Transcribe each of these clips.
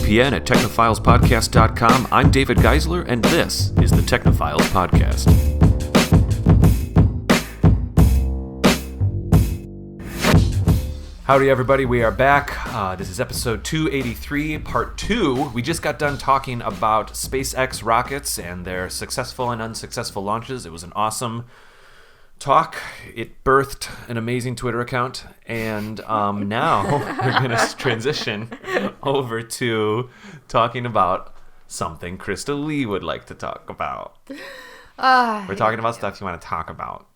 VPN at technophilespodcast.com. I'm David Geisler, and this is the Technophiles Podcast. Howdy, everybody. We are back. This is episode 283, part 2. We just got done talking about SpaceX rockets and their successful and unsuccessful launches. It was an awesome talk. It birthed an amazing Twitter account, and now we're going to transition over to talking about something Krista-Lee would like to talk about. We're talking about stuff you want to talk about.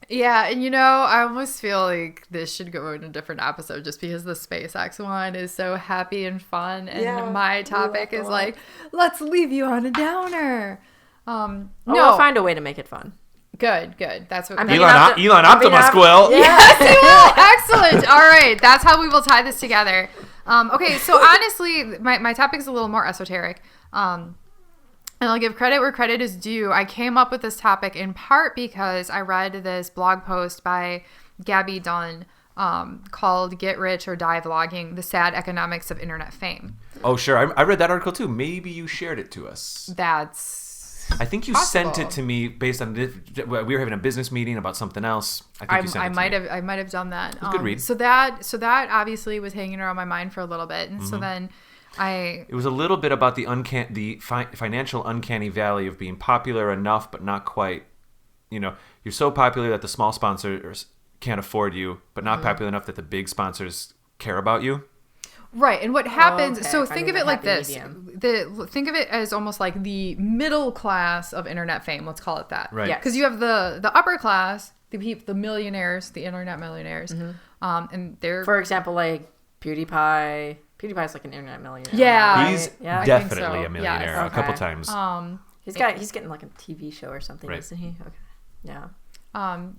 Yeah, and I almost feel like this should go in a different episode just because the SpaceX one is so happy and fun, and my topic is like, let's leave you on a downer. We'll find a way to make it fun. Good. That's what Elon Optimus will. Yes, he will. Excellent. All right, that's how we will tie this together. Okay, so honestly, my topic is a little more esoteric. And I'll give credit where credit is due. I came up with this topic in part because I read this blog post by Gabby Dunn called Get Rich or Die Vlogging, The Sad Economics of Internet Fame. Oh, sure. I read that article too. Maybe you shared it to us. I think you sent it to me based on we were having a business meeting about something else. I think you sent it to me. I might have done that. Good read. So that obviously was hanging around my mind for a little bit, and so then it was a little bit about the financial uncanny valley of being popular enough but not quite. You're so popular that the small sponsors can't afford you, but not popular enough that the big sponsors care about you. Right, and what happens, so think of it like this. Think of it as almost like the middle class of internet fame, let's call it that. Right. Because you have the upper class, the millionaires, the internet millionaires, and they're... For example, like PewDiePie. PewDiePie's like an internet millionaire. Yeah. He's definitely a millionaire a couple times. He's getting like a TV show or something, isn't he? Okay. Yeah.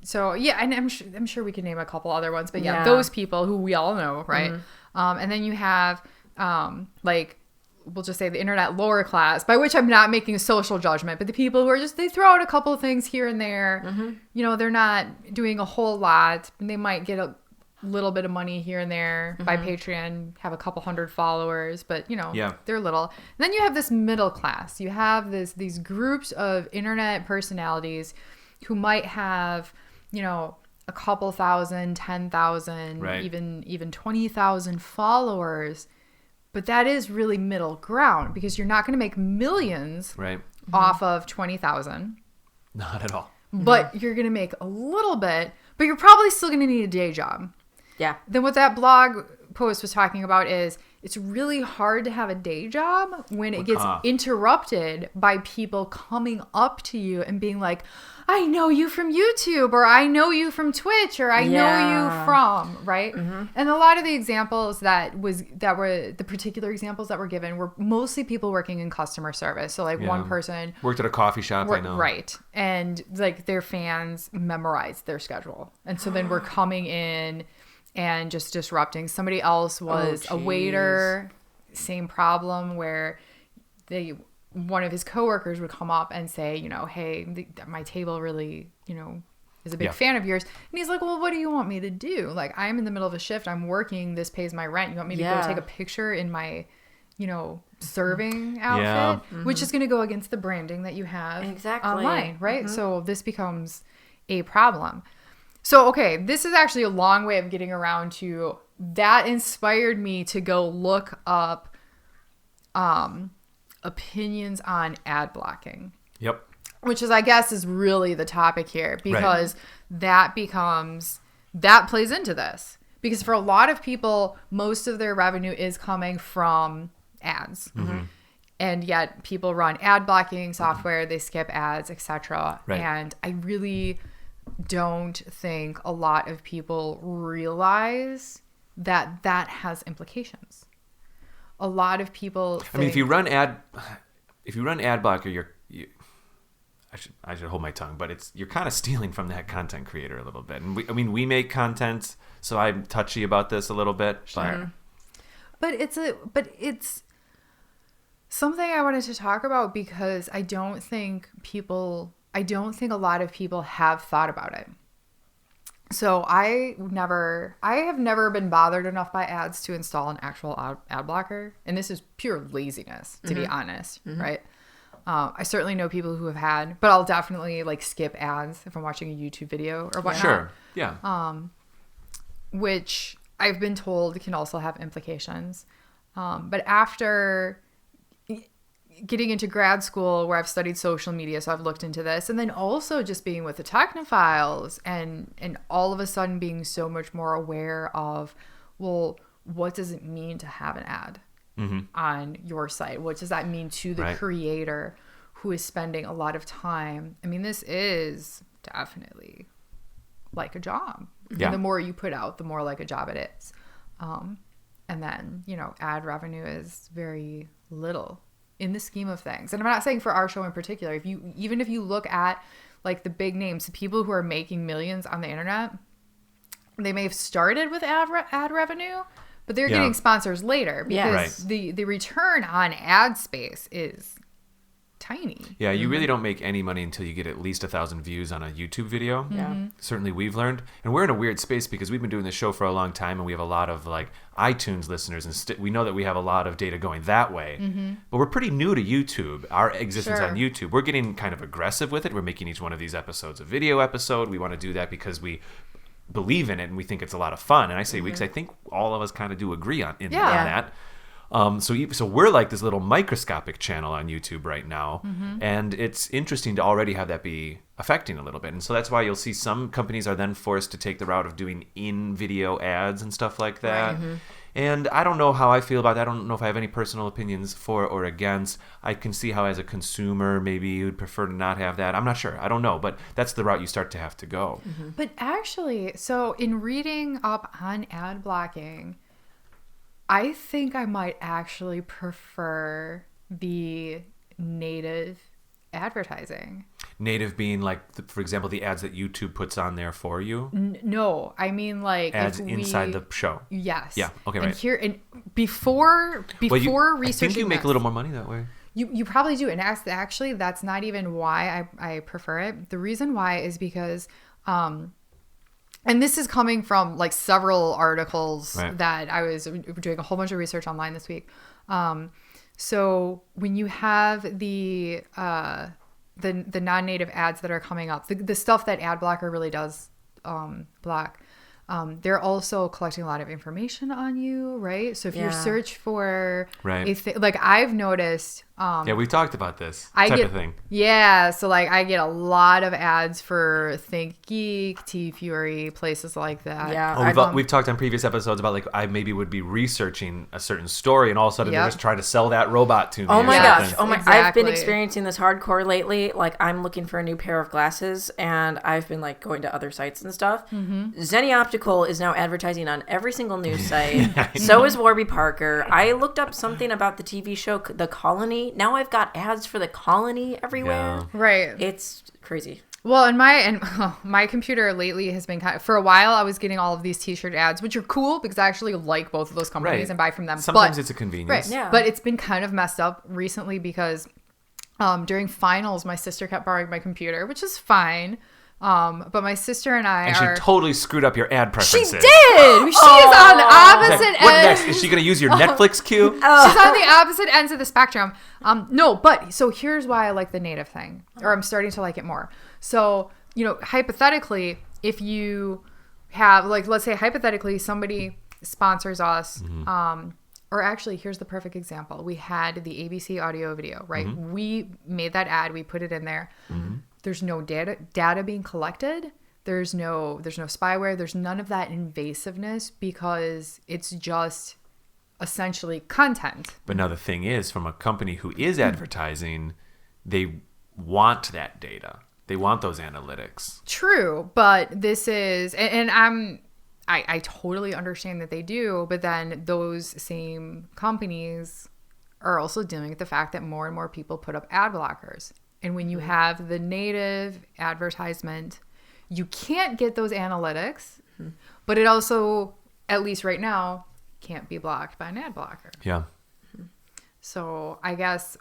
So yeah, and I'm sure we can name a couple other ones, but those people who we all know, right? And then you have like, we'll just say the internet lower class, by which I'm not making a social judgment, but the people who are they throw out a couple of things here and there. They're not doing a whole lot, and they might get a little bit of money here and there by Patreon, have a couple hundred followers, but they're little. And then you have this middle class. You have these groups of internet personalities who might have, a couple thousand, 10,000, even 20,000 followers. But that is really middle ground because you're not going to make millions off of 20,000. Not at all. But you're going to make a little bit, but you're probably still going to need a day job. Yeah. Then what that blog post was talking about is it's really hard to have a day job when it gets interrupted by people coming up to you and being like, I know you from YouTube, or I know you from Twitch, or I know you from, right? And a lot of the examples that were the particular examples that were given were mostly people working in customer service. So like one person worked at a coffee shop, I know. Right. And like their fans memorized their schedule. And so then we're coming in and just disrupting. Somebody else was a waiter, same problem, where one of his coworkers would come up and say, hey, my table really, is a big fan of yours. And he's like, well, what do you want me to do? Like, I'm in the middle of a shift. I'm working. This pays my rent. You want me to go take a picture in my, serving outfit, which is going to go against the branding that you have online, right? So this becomes a problem. So, okay, this is actually a long way of getting around to that inspired me to go look up opinions on ad blocking. Yep. Which is, I guess, is really the topic here because that plays into this. Because for a lot of people, most of their revenue is coming from ads. And yet people run ad blocking software, they skip ads, etc. And I really don't think a lot of people realize that has implications. A lot of people think, I mean, if you run ad blocker, I should hold my tongue, but you're kind of stealing from that content creator a little bit. And we make content, so I'm touchy about this a little bit. But it's something I wanted to talk about because I don't think a lot of people have thought about it. So I have never been bothered enough by ads to install an actual ad blocker. And this is pure laziness, to be honest, right? I certainly know people who have had, but I'll definitely like skip ads if I'm watching a YouTube video or whatnot. Sure. Yeah. Which I've been told can also have implications. But after getting into grad school where I've studied social media, so I've looked into this, and then also just being with the Technophiles and all of a sudden being so much more aware of, well, what does it mean to have an ad on your site? What does that mean to the creator who is spending a lot of time? I mean, this is definitely like a job. Yeah. And the more you put out, the more like a job it is. And then, ad revenue is very little in the scheme of things. And I'm not saying for our show in particular. Even if you look at like the big names, the people who are making millions on the internet, they may have started with ad revenue, but they're getting sponsors later because the return on ad space is tiny. Yeah, you really don't make any money until you get at least 1,000 views on a YouTube video. Yeah. Certainly we've learned. And we're in a weird space because we've been doing this show for a long time and we have a lot of like iTunes listeners and we know that we have a lot of data going that way. But we're pretty new to YouTube, our existence on YouTube. We're getting kind of aggressive with it. We're making each one of these episodes a video episode. We want to do that because we believe in it and we think it's a lot of fun. And I say weeks, I think all of us kind of do agree on that. So we're like this little microscopic channel on YouTube right now, and it's interesting to already have that be affecting a little bit. And so that's why you'll see some companies are then forced to take the route of doing in-video ads and stuff like that. And I don't know how I feel about that. I don't know if I have any personal opinions for or against. I can see how as a consumer, maybe you'd prefer to not have that. I'm not sure. I don't know. But that's the route you start to have to go. But actually, so in reading up on ad blocking, I think I might actually prefer the native advertising. Native being like, for example, the ads that YouTube puts on there for you? No, I mean like ads inside the show. Yes. Yeah. Okay. And right. here and before researching, I think you make a little more money that way. You probably do, and actually, that's not even why I prefer it. The reason why is because and this is coming from like several articles that I was doing a whole bunch of research online this week. So when you have the non-native ads that are coming up, the stuff that ad blocker really does block, they're also collecting a lot of information on you, right? So if you search for like I've noticed, we've talked about this type of thing. Yeah, so like I get a lot of ads for Think Geek, T Fury, places like that. Yeah, we've talked on previous episodes about like I maybe would be researching a certain story and all of a sudden they're just trying to sell that robot to me. Oh my gosh! Exactly. I've been experiencing this hardcore lately. Like I'm looking for a new pair of glasses and I've been like going to other sites and stuff. Zenny Optical is now advertising on every single news site. So is Warby Parker. I looked up something about the TV show The Colony. Now I've got ads for The Colony everywhere. Yeah. Right. It's crazy. Well, my computer lately has been for a while. I was getting all of these T-shirt ads, which are cool because I actually like both of those companies and buy from them. Sometimes it's a convenience. Right. Yeah. But it's been kind of messed up recently because during finals, my sister kept borrowing my computer, which is fine. But my sister and I she totally screwed up your ad preferences. She did! She is on the opposite end. What next? Is she going to use your Netflix queue? She's on the opposite ends of the spectrum. No, but so here's why I like the native thing, or I'm starting to like it more. So, hypothetically, if you have, like, let's say hypothetically somebody sponsors us, or actually, here's the perfect example. We had the ABC audio video, right? We made that ad. We put it in there. There's no data being collected. There's no spyware. There's none of that invasiveness because it's just essentially content. But now the thing is, from a company who is advertising, they want that data. They want those analytics. True, but this is, and I totally understand that they do, but then those same companies are also dealing with the fact that more and more people put up ad blockers. And when you have the native advertisement, you can't get those analytics, but it also, at least right now, can't be blocked by an ad blocker. Yeah. So I guess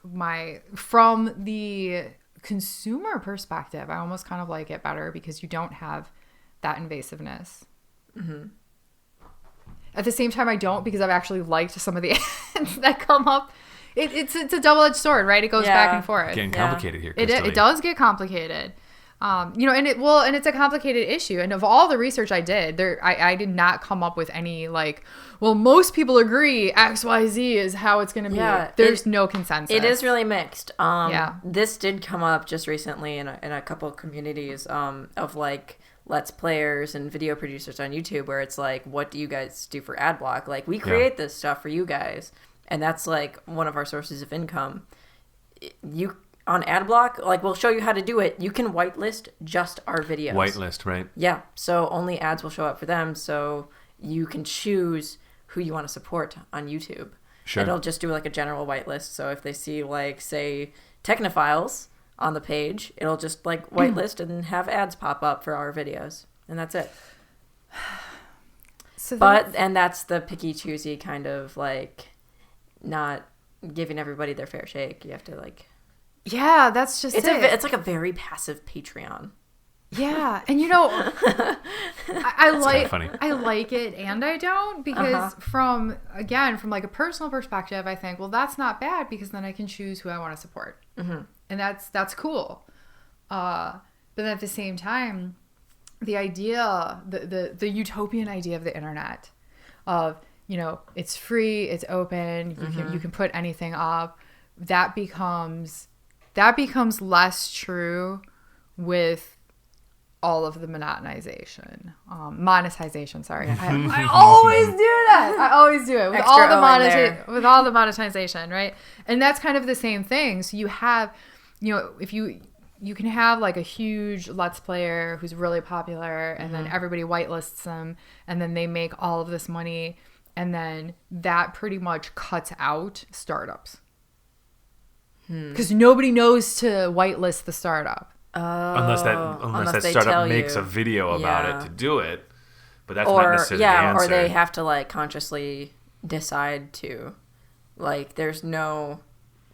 from the consumer perspective, I almost kind of like it better because you don't have that invasiveness. At the same time, I don't, because I've actually liked some of the ads that come up. It's a double-edged sword, right? It goes back and forth. Getting complicated here, It Krista-Lee. does get complicated. And it's a complicated issue. And of all the research I did, I did not come up with any like, well, most people agree XYZ is how it's going to be. Yeah, There's no consensus. It is really mixed. This did come up just recently in a couple of communities of like Let's Players and video producers on YouTube, where it's like, what do you guys do for ad block? Like, we create this stuff for you guys, and that's like one of our sources of income. You on ad block, like, we'll show you how to do it. You can whitelist just our videos. Whitelist, right? Yeah, so only ads will show up for them, so you can choose who you want to support on YouTube. Sure. It'll just do like a general whitelist. So if they see like, say, Technophiles on the page, it'll just like whitelist and have ads pop up for our videos, and that's it. And that's the picky choosy kind of like not giving everybody their fair shake. You have to like, yeah, that's just it's like a very passive Patreon. Yeah, and I like it and I don't, because from like a personal perspective, I think, well, that's not bad, because then I can choose who I want to support, and that's cool. But then at the same time, the idea, the utopian idea of the internet, of it's free, it's open, you can put anything up, that becomes less true with all of the monetization. Sorry. I always do that. I always do it with all the monetization, right? And that's kind of the same thing. So you have, if you can have like a huge Let's Player who's really popular, and then everybody whitelists them, and then they make all of this money, and then that pretty much cuts out startups. Because nobody knows to whitelist the startup. Unless that startup makes a video about it to do it, but that's not necessarily the answer. Or they have to like consciously decide to, like, there's no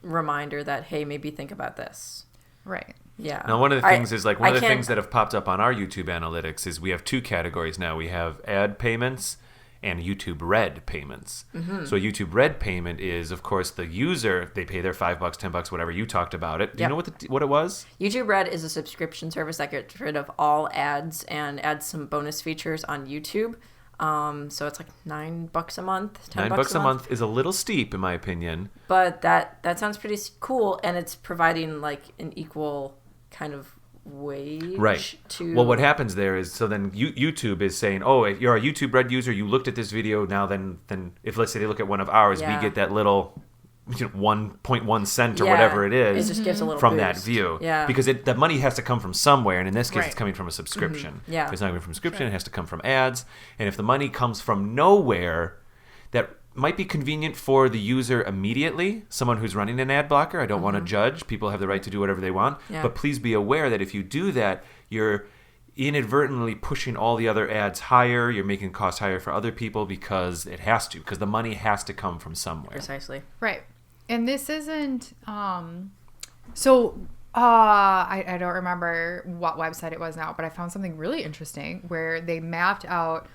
reminder that, hey, maybe think about this. Right. Yeah. Now, one of the things is like one of the things that have popped up on our YouTube analytics is we have two categories now. We have ad payments and YouTube Red payments. So a YouTube Red payment is, of course, the user, they pay their $5, $10, whatever. You talked about it. Do you know what it was? YouTube Red is a subscription service that gets rid of all ads and adds some bonus features on YouTube. So it's like $9 a month. $9 a month is a little steep, in my opinion. But that sounds pretty cool, and it's providing like an equal kind of wage to... Well, what happens there is, so then YouTube is saying, oh, if you're a YouTube Red user, you looked at this video, now then if, let's say, they look at one of ours, we get that little 1.1 cent or whatever it is, it just gives a little from boost. That view. Yeah. Because the money has to come from somewhere, and in this case, it's coming from a subscription. Yeah. If it's not coming from a subscription, it has to come from ads. And if the money comes from nowhere, that might be convenient for the user immediately, someone who's running an ad blocker. I don't want to judge. People have the right to do whatever they want. Yeah. But please be aware that if you do that, you're inadvertently pushing all the other ads higher. You're making costs higher for other people because it has to, because the money has to come from somewhere. Precisely. Right. And this isn't... I don't remember what website it was now, but I found something really interesting where they mapped out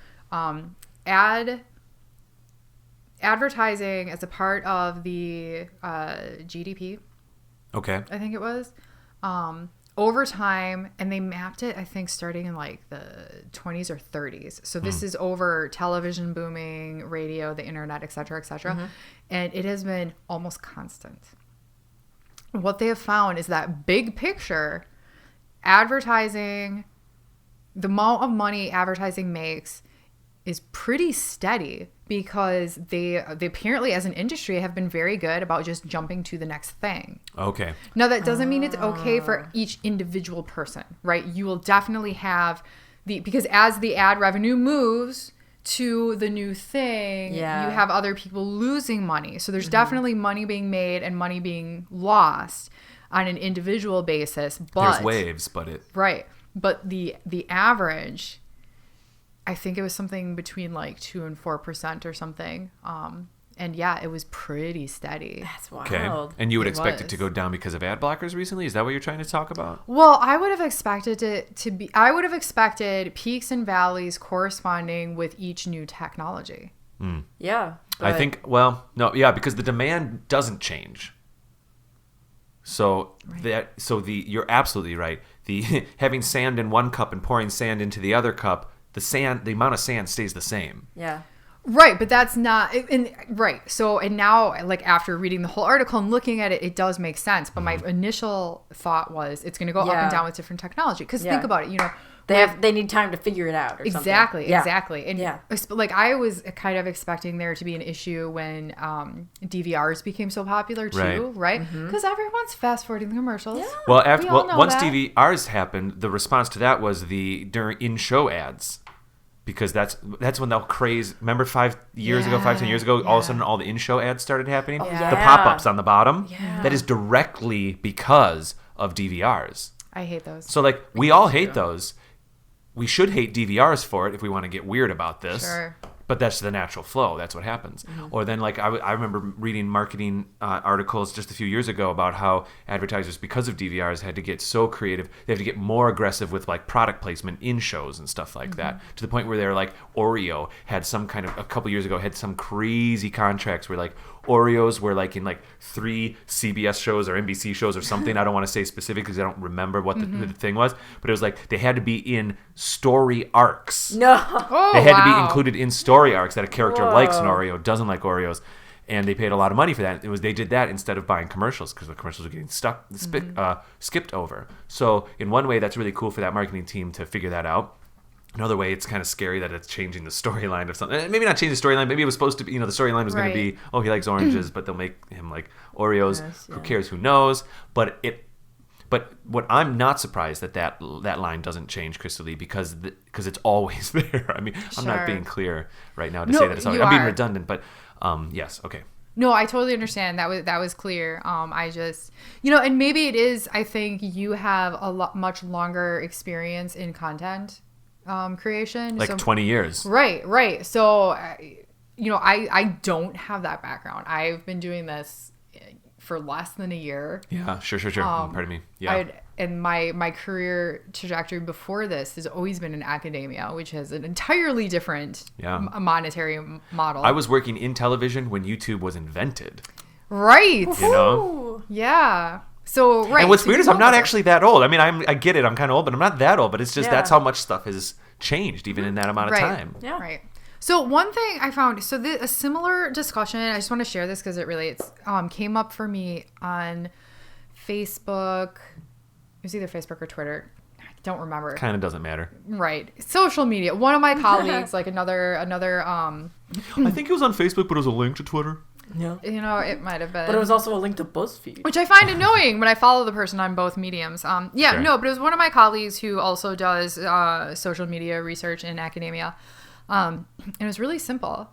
advertising as a part of the GDP. Okay. I think it was. Over time, and they mapped it, I think, starting in like the 20s or 30s. So this is over television booming, radio, the internet, et cetera, et cetera. And it has been almost constant. What they have found is that big picture, advertising, the amount of money advertising makes is pretty steady, because they apparently, as an industry, have been very good about just jumping to the next thing. Okay. Now, that doesn't mean it's okay for each individual person, right? You will definitely have because as the ad revenue moves to the new thing, you have other people losing money. So there's definitely money being made and money being lost on an individual basis. But there's waves, but it... Right. But the average... I think it was something between like 2% and 4% or something. And yeah, it was pretty steady. That's wild. Okay. And you would expect it was. to go down because of ad blockers recently? Is that what you're trying to talk about? Well, I would have expected it to be. I would have expected peaks and valleys corresponding with each new technology. Yeah. I think, well, no, yeah, because the demand doesn't change. So you're absolutely right. The having sand in one cup and pouring sand into the other cup, the amount of sand stays the same. Yeah. Right, but that's not right. So, and now, like after reading the whole article and looking at it, it does make sense. But my initial thought was it's going to go up and down with different technology. Because think about it, you know, they need time to figure it out. Or exactly, something. exactly. And like I was kind of expecting there to be an issue when DVRs became so popular too, right? Because everyone's fast forwarding the commercials. Yeah. Well, once DVRs happened, the response to that was during in-show ads. Because that's when the craze. Remember 5 years ago, 10 years ago, all of a sudden all the in-show ads started happening. Oh, the pop-ups on the bottom. Yeah. That is directly because of DVRs. I hate those. So like we all hate those. We should hate DVRs for it if we want to get weird about this. Sure. But that's the natural flow. That's what happens. Or then like I remember reading marketing articles just a few years ago about how advertisers, because of DVRs, had to get so creative. They have to get more aggressive with like product placement in shows and stuff like that. To the point where they're like Oreo had a couple years ago had some crazy contracts where like Oreos were like in like 3 CBS shows or NBC shows or something. I don't want to say specific because I don't remember what the thing was. But it was like they had to be in story arcs. No. They had to be included in story arcs that a character likes an Oreo, doesn't like Oreos. And they paid a lot of money for that. They did that instead of buying commercials because the commercials were getting skipped over. So in one way, that's really cool for that marketing team to figure that out. Another way, it's kind of scary that it's changing the storyline of something. Maybe not change the storyline. Maybe it was supposed to be, the storyline was going to be, oh, he likes oranges, but they'll make him like Oreos. Yes, Who cares? Who knows? But what I'm not surprised that line doesn't change, Krista-Lee, because it's always there. I mean, I'm not being clear right now to say that it's always. I'm being redundant, but yes, okay. No, I totally understand. That was clear. I just, and maybe it is. I think you have much longer experience in content creation, like 20 years. Right. So, I don't have that background. I've been doing this for less than a year. Yeah, sure. Pardon me. Yeah. And my career trajectory before this has always been in academia, which has an entirely different monetary model. I was working in television when YouTube was invented. Right. Yeah. So, right. And what's weird is I'm not actually that old. I mean, I get it. I'm kind of old, but I'm not that old. But it's just that's how much stuff has changed even in that amount of time. Yeah. Right. So one thing I found, a similar discussion, I just want to share this because it relates, came up for me on Facebook. It was either Facebook or Twitter. I don't remember. Kind of doesn't matter. Right. Social media. One of my colleagues, like another. I think it was on Facebook, but it was a link to Twitter. Yeah. It might have been. But it was also a link to BuzzFeed. Which I find annoying when I follow the person on both mediums. Sure. No, but it was one of my colleagues who also does social media research in academia. And it was really simple.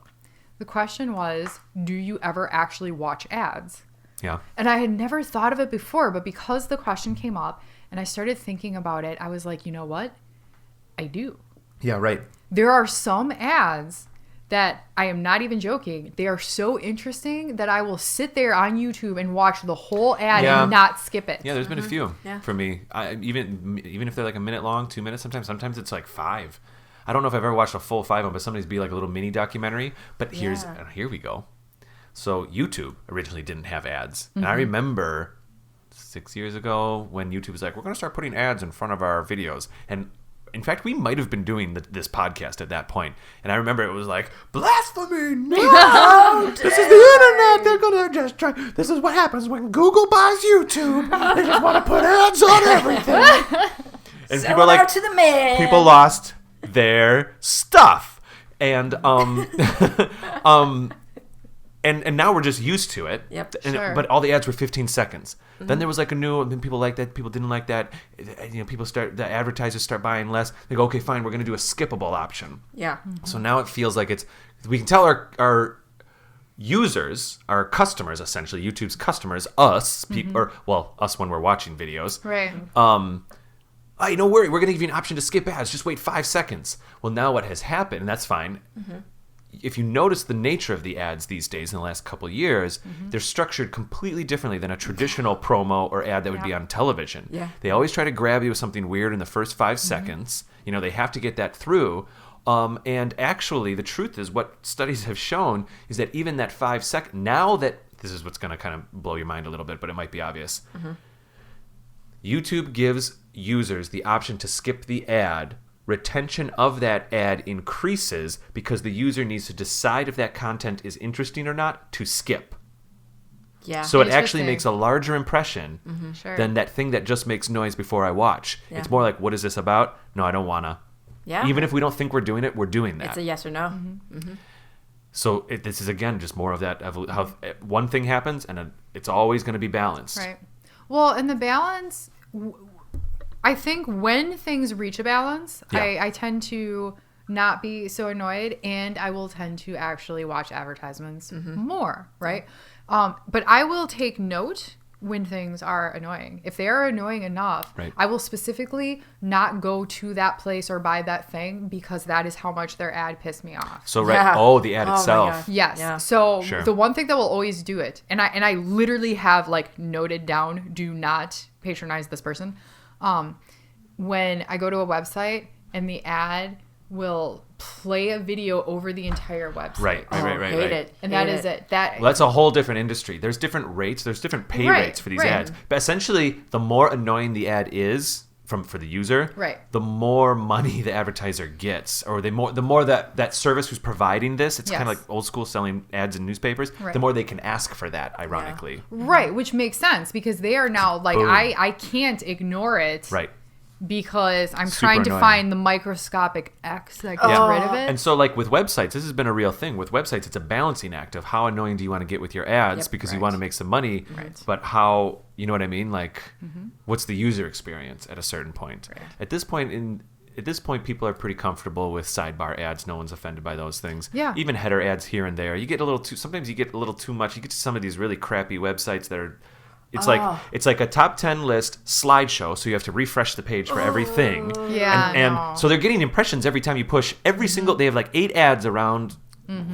The question was, do you ever actually watch ads? Yeah. And I had never thought of it before, but because the question came up and I started thinking about it, I was like, you know what? I do. Yeah, right. There are some ads that I am not even joking. They are so interesting that I will sit there on YouTube and watch the whole ad and not skip it. Yeah, there's been a few for me. Even if they're like a minute long, 2 minutes, sometimes it's like 5. I don't know if I've ever watched a full 5 one, but sometimes be like a little mini documentary. But here we go. So YouTube originally didn't have ads. And I remember 6 years ago when YouTube was like, we're going to start putting ads in front of our videos. And in fact, we might have been doing this podcast at that point. And I remember it was like, blasphemy, no! This is the internet. They're going to just try. This is what happens when Google buys YouTube. They just want to put ads on everything. And people are like, to the man. People lost their stuff. And and now we're just used to it. Yep. But all the ads were 15 seconds. Mm-hmm. Then there was like a new, and then people liked that, people didn't like that. The advertisers start buying less. They go, okay, fine, we're going to do a skippable option. Yeah. Mm-hmm. So now it feels like we can tell our users, our customers, essentially, YouTube's customers, us, people, us when we're watching videos. Right. Hey, don't worry, we're going to give you an option to skip ads. Just wait 5 seconds. Well, now what has happened, and that's fine. Mm-hmm. if you notice the nature of the ads these days in the last couple of years, they're structured completely differently than a traditional promo or ad that would be on television. Yeah. They always try to grab you with something weird in the first 5 seconds. You know, they have to get that through. And actually, the truth is, what studies have shown is that even that 5 second, now that this is what's going to kind of blow your mind a little bit, but it might be obvious. YouTube gives users the option to skip the ad. Retention of that ad increases because the user needs to decide if that content is interesting or not to skip. Yeah. So it actually makes a larger impression Sure. than that thing that just makes noise before I watch. Yeah. It's more like, what is this about? No, I don't wanna. Yeah. Even if we don't think we're doing it, we're doing that. It's a yes or no. So this is, again, just more of that, how one thing happens and it's always going to be balanced. Right. Well, and the balance, I think when things reach a balance, I tend to not be so annoyed, and I will tend to actually watch advertisements more, right? But I will take note when things are annoying. If they are annoying enough, Right. I will specifically not go to that place or buy that thing because that is how much their ad pissed me off. So, Yeah. the ad Oh my itself. God. Yes. Yeah. So Sure. the one thing that will always do it, and I literally have like noted down, do not patronize this person. When I go to a website and the ad will play a video over the entire website. Right. Hate it. And that is it. Well, that's a whole different industry. There's different rates. There's different pay Right, rates for these right. ads. But essentially, the more annoying the ad is for the user, Right. the more money the advertiser gets, or the more that service who's providing this. It's kind of Yes. like old school selling ads in newspapers. Right. The more they can ask for that, ironically. Right, which makes sense because they are now like Boom. I can't ignore it Right. because I'm Super trying to annoying. find the microscopic X that gets Oh. rid of it. And so, like with websites, this has been a real thing. With websites, it's a balancing act of how annoying do you want to get with your ads Yep, because you right. want to make some money, Right. but how, you know what I mean? Like, what's the user experience at a certain point? Right. At this point, people are pretty comfortable with sidebar ads. No one's offended by those things. Yeah. Even header ads here and there. Sometimes you get a little too much. You get to some of these really crappy websites that are. It's like a top 10 list slideshow, so you have to refresh the page for everything. Yeah, And no. so they're getting impressions every time you push. Every single, they have like 8 ads around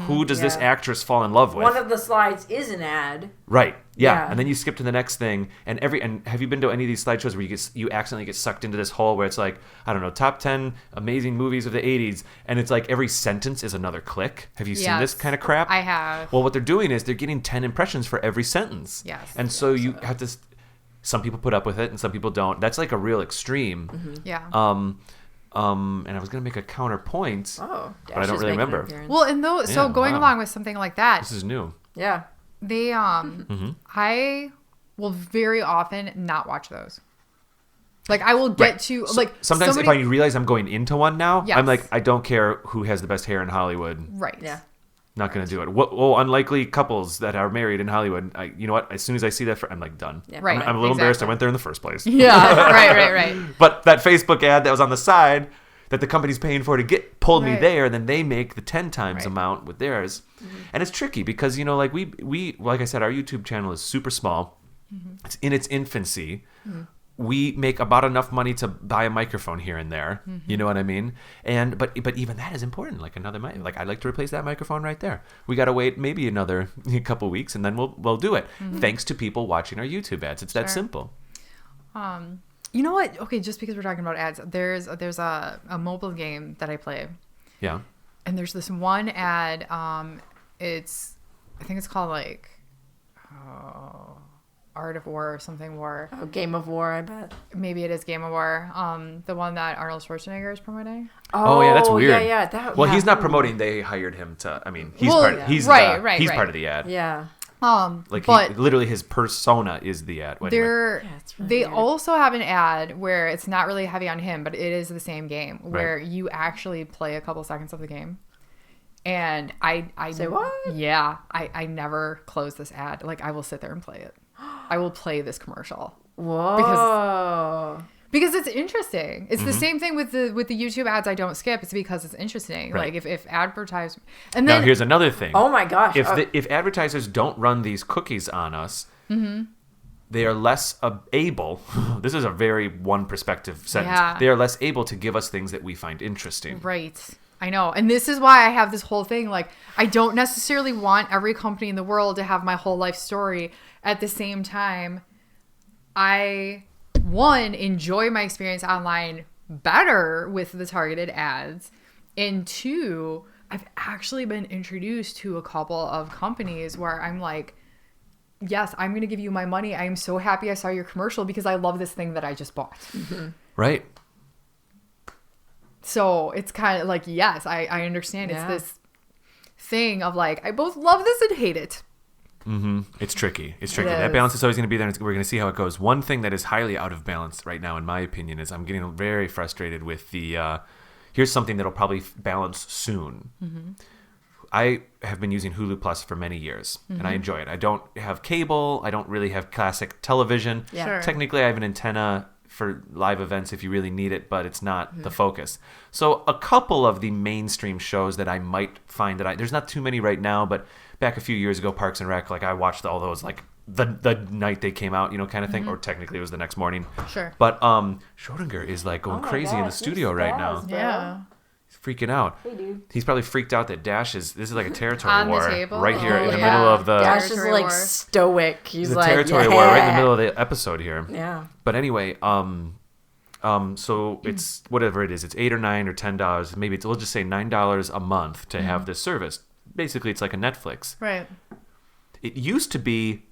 who does this Yeah. actress fall in love with. One of the slides is an ad. Right. Yeah. Yeah. And then you skip to the next thing. And have you been to any of these slideshows where you accidentally get sucked into this hole where it's like, I don't know, top 10 amazing movies of the 80s, and it's like every sentence is another click? Have you seen this Yes, kind of crap? I have. Well, what they're doing is they're getting 10 impressions for every sentence. Yes. And so you have to. Some people put up with it and some people don't. That's like a real extreme. Yeah. And I was gonna make a counterpoint, Oh, but I don't really remember. Well, and those, so Yeah, going wow. along with something like that, This is new. Yeah. they I will very often not watch those. Like I will get to like Sometimes somebody, if I realize I'm going into one now, Yes. I'm like, I don't care who has the best hair in Hollywood. right. Yeah. Not going to do it. Unlikely couples that are married in Hollywood. You know what? As soon as I see that, I'm like, done. Yeah. Right. I'm a little embarrassed I exactly. went there in the first place. Yeah. right. But that Facebook ad that was on the side that the company's paying for to get pulled me Right. there, and then they make the 10 times Right. amount with theirs. And it's tricky because, like we like I said, our YouTube channel is super small. It's in its infancy. We make about enough money to buy a microphone here and there. You know what I mean? And but even that is important. Like another mic. Like I'd like to replace that microphone right there. We got to wait maybe another couple weeks, and then we'll do it. Thanks to people watching our YouTube ads. It's that Sure. simple. You know what? Okay, just because we're talking about ads, there's a mobile game that I play, Yeah. and there's this one ad. I think it's called like Art of War or something War. Oh, Game of War, I bet. Maybe it is Game of War. The one that Arnold Schwarzenegger is promoting. Oh, yeah, that's weird. Yeah. Well, yeah. he's not promoting. They hired him to. I mean, he's Well, part. yeah. He's Right, he's right. part of the ad. Yeah. But Literally his persona is the ad. Wait a minute. it's really they weird. also have an ad where it's not really heavy on him, but it is the same game where you actually play a couple seconds of the game. And I Say what? Yeah, I never close this ad. Like I will sit there and play it. I will play this commercial. Whoa. Because it's interesting. It's the same thing with the YouTube ads I don't skip. It's because it's interesting. Right. Like if advertise and Now then here's another thing. Oh my gosh. If advertisers don't run these cookies on us, they are less able. This is a very one perspective sentence. Yeah. They are less able to give us things that we find interesting. right. I know. And this is why I have this whole thing. Like, I don't necessarily want every company in the world to have my whole life story. At the same time, I, one, enjoy my experience online better with the targeted ads. And two, I've actually been introduced to a couple of companies where I'm like, yes, I'm going to give you my money. I am so happy I saw your commercial because I love this thing that I just bought. Mm-hmm. Right. So it's kind of like, yes, I understand. Yeah. It's this thing of like, I both love this and hate it. Mm-hmm. It's tricky. That balance is always going to be there, and we're going to see how it goes. One thing that is highly out of balance right now, in my opinion, is I'm getting very frustrated with the, here's something that'll probably balance soon. Mm-hmm. I have been using Hulu Plus for many years, and I enjoy it. I don't have cable. I don't really have classic television. Yeah. Sure. Technically, I have an antenna for live events if you really need it, but it's not the focus. So a couple of the mainstream shows that I might find that there's not too many right now, but back a few years ago, Parks and Rec, like I watched all those like the night they came out, kind of thing, or technically it was the next morning. Sure. But Schrodinger is like going crazy in the studio right now. Yeah. He's freaking out. Hey, dude. He's probably freaked out that Dash this is like a territory on war the table? right here in the yeah. middle of the Dash is Territory like war. stoic. He's the like territory war right in the middle of the episode here. Yeah. But anyway, so it's whatever it is, it's $8 or $9 or $10. Maybe we'll just say $9 a month to have this service. Basically, it's like a Netflix. Right. It used to be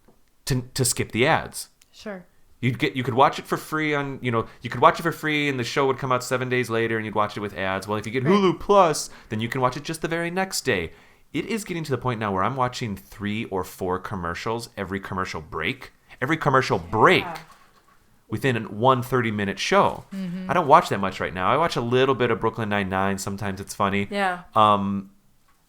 to skip the ads. Sure. You could watch it for free on, you could watch it for free and the show would come out 7 days later and you'd watch it with ads. Well, if you get Hulu Plus, then you can watch it just the very next day. It is getting to the point now where I'm watching 3 or 4 commercials every commercial break. Within one 30-minute show. I don't watch that much right now. I watch a little bit of Brooklyn Nine-Nine. Sometimes it's funny. Yeah.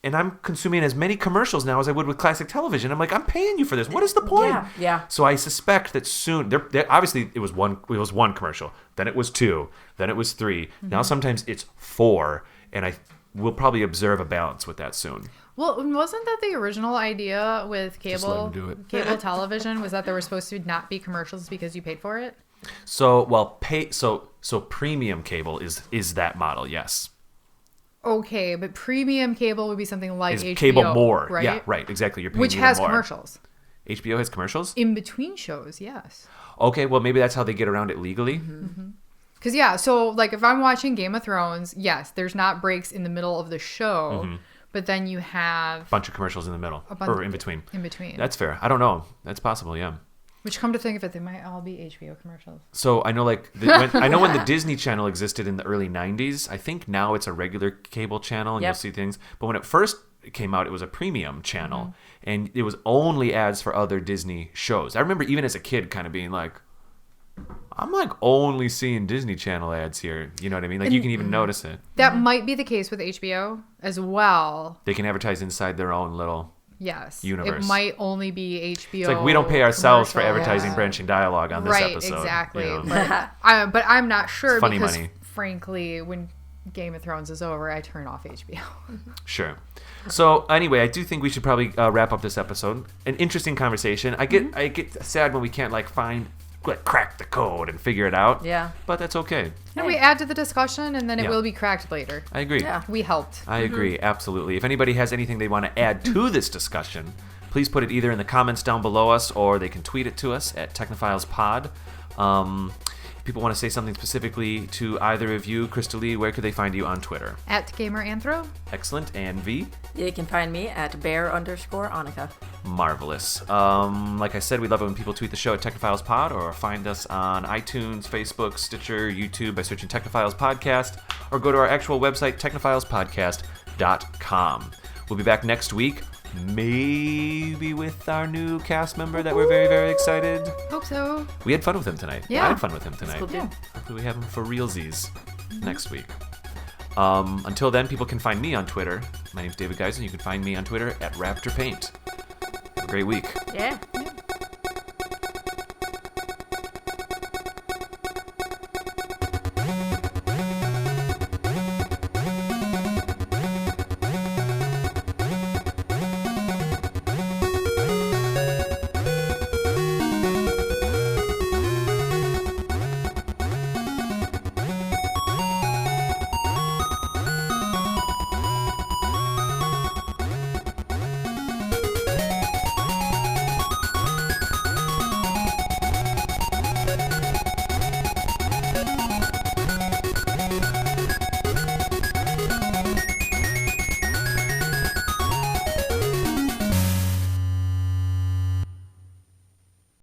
And I'm consuming as many commercials now as I would with classic television. I'm like, I'm paying you for this. What is the point? Yeah. So I suspect that soon, obviously it was one commercial. Then it was 2. Then it was 3. Now sometimes it's 4. And we'll probably observe a balance with that soon. Well, wasn't that the original idea with Just let 'em do it. cable television? Was that there were supposed to not be commercials because you paid for it? So so premium cable is that model? Yes. Okay, but premium cable would be something like Is HBO, cable more? right? Yeah, right. Exactly. You're paying Which even has more. commercials HBO has commercials? in between shows. Yes. Okay, well maybe that's how they get around it legally. Because so like if I'm watching Game of Thrones, yes, there's not breaks in the middle of the show, but then you have Bunch of commercials in the middle or in between. In between. That's fair. I don't know. That's possible. Yeah. Which, come to think of it, they might all be HBO commercials. So I know when the Disney Channel existed in the early 90s, I think now it's a regular cable channel and you'll see things. But when it first came out, it was a premium channel and it was only ads for other Disney shows. I remember even as a kid kind of being like, I'm like only seeing Disney Channel ads here. You know what I mean? Like you can even notice it. That might be the case with HBO as well. They can advertise inside their own little universe. It might only be HBO. It's like we don't pay ourselves for commercial. advertising branching dialogue on this episode. Right, exactly. You know? But I'm not sure funny because, money. frankly, when Game of Thrones is over, I turn off HBO. Sure. So anyway, I do think we should probably wrap up this episode. An interesting conversation. I get sad when we can't crack the code and figure it out. Yeah. But that's okay. And we add to the discussion, and then it will be cracked later. I agree. Yeah. We helped. I agree, absolutely. If anybody has anything they want to add to this discussion, please put it either in the comments down below us or they can tweet it to us at Technophiles Pod. If people want to say something specifically to either of you, Krista-Lee, where could they find you on Twitter? At GamerAnthro. Excellent. And Vee? You can find me at bear_Annika. Marvelous. Like I said, we love it when people tweet the show at Technophiles Pod or find us on iTunes, Facebook, Stitcher, YouTube by searching Technophiles Podcast or go to our actual website, technophilespodcast.com. We'll be back next week, maybe with our new cast member that we're very, very excited. Hope so. We had fun with him tonight. Yeah. I had fun with him tonight. Cool, Yeah. Hopefully we have him for realsies next week. Until then, people can find me on Twitter. My name's David Geisler. You can find me on Twitter at RaptorPaint. Have a great week. Yeah.